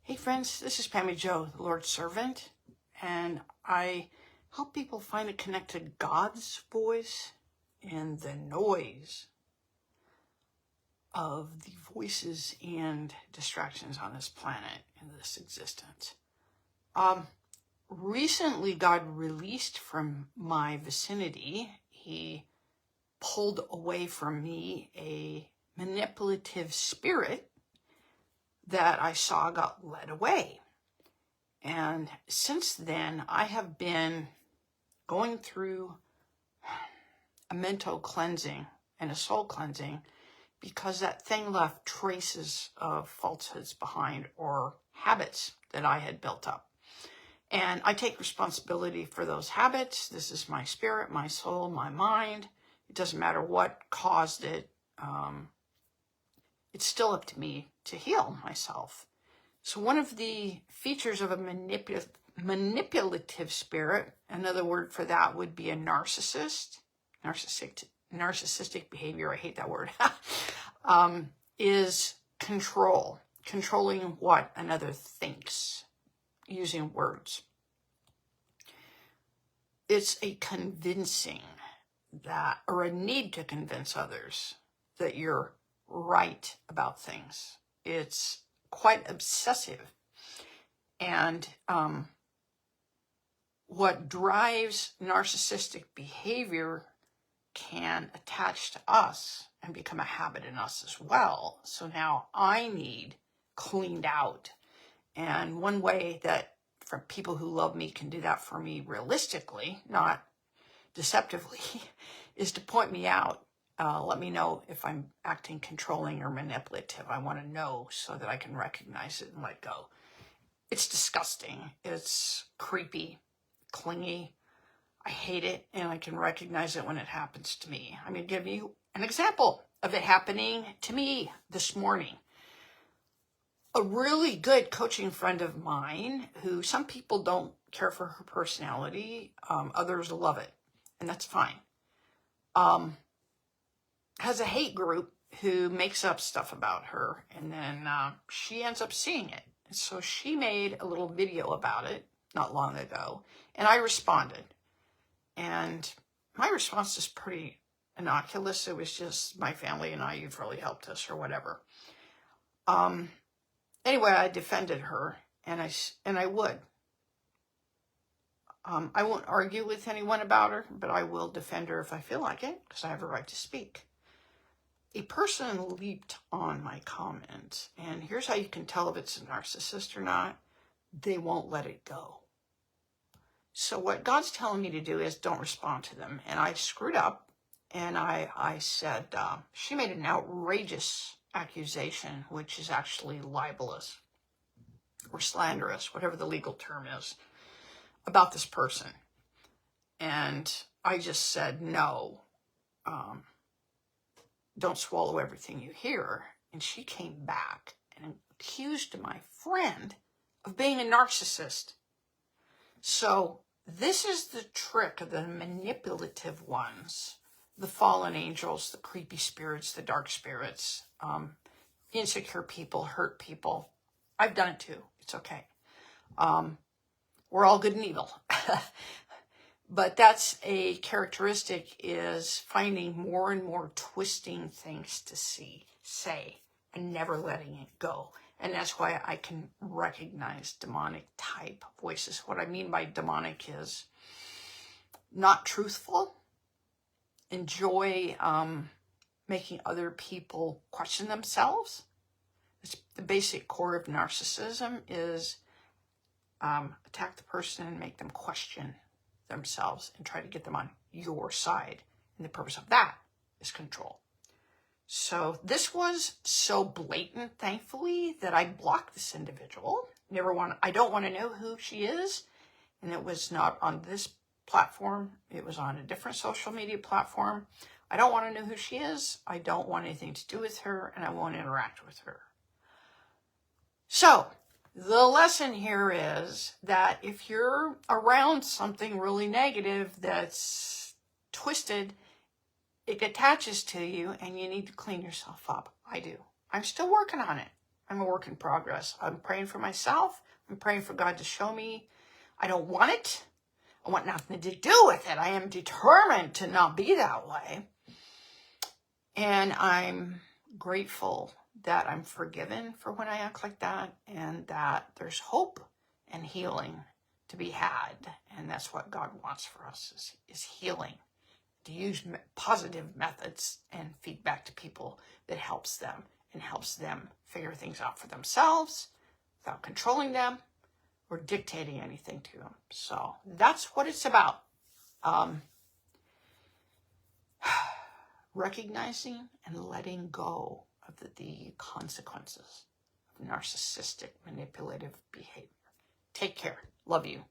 Hey friends, this is Pammy Joe, the Lord's servant, and I help people find and connect to God's voice in the noise of the voices and distractions on this planet and this existence. Recently, God released from my vicinity. He pulled away from me a manipulative spirit that I saw got led away. And since then, I have been going through a mental cleansing and a soul cleansing because that thing left traces of falsehoods behind or habits that I had built up. And I take responsibility for those habits. This is my spirit, my soul, my mind. It doesn't matter what caused it. It's still up to me to heal myself. So one of the features of a manipulative spirit, another word for that would be a narcissistic behavior, I hate that word, is controlling what another thinks, using words. It's a convincing that, or a need to convince others that you're right about things. It's quite obsessive. And what drives narcissistic behavior can attach to us and become a habit in us as well. So now I need cleaned out. And one way that for people who love me can do that for me realistically, not deceptively, is to point me out. Let me know if I'm acting controlling or manipulative. I want to know so that I can recognize it and let go. It's disgusting. It's creepy, clingy. I hate it, and I can recognize it when it happens to me. I'm going to give you an example of it happening to me this morning. A really good coaching friend of mine, who some people don't care for her personality, others love it, and that's fine, has a hate group who makes up stuff about her, and then she ends up seeing it. And so she made a little video about it not long ago, and I responded. And my response is pretty innocuous. It was just, my family and I, you've really helped us, or whatever. Anyway, I defended her, and I would. I won't argue with anyone about her, but I will defend her if I feel like it, because I have a right to speak. A person leaped on my comment, and here's how you can tell if it's a narcissist or not. They won't let it go. So what God's telling me to do is don't respond to them. And I screwed up, and I said, she made an outrageous accusation, which is actually libelous or slanderous, whatever the legal term is, about this person. And I just said, no, don't swallow everything you hear. And she came back and accused my friend of being a narcissist. So this is the trick of the manipulative ones, the fallen angels, the creepy spirits, the dark spirits, insecure people, hurt people. I've done it too. It's okay. We're all good and evil. But that's a characteristic, is finding more and more twisting things to say, and never letting it go. And that's why I can recognize demonic type voices. What I mean by demonic is not truthful, enjoy making other people question themselves. It's the basic core of narcissism is attack the person and make them question themselves and try to get them on your side. And the purpose of that is control. So this was so blatant, thankfully, that I blocked this individual. I don't want to know who she is. And it was not on this platform. It was on a different social media platform. I don't want to know who she is. I don't want anything to do with her, and I won't interact with her. So the lesson here is that if you're around something really negative that's twisted, it attaches to you and you need to clean yourself up. I do. I'm still working on it. I'm a work in progress. I'm praying for myself. I'm praying for God to show me. I don't want it. I want nothing to do with it. I am determined to not be that way. And I'm grateful that I'm forgiven for when I act like that, and that there's hope and healing to be had. And that's what God wants for us, is healing. To use positive methods and feedback to people that helps them and helps them figure things out for themselves without controlling them or dictating anything to them. So that's what it's about. Recognizing and letting go of the consequences of narcissistic, manipulative behavior. Take care. Love you.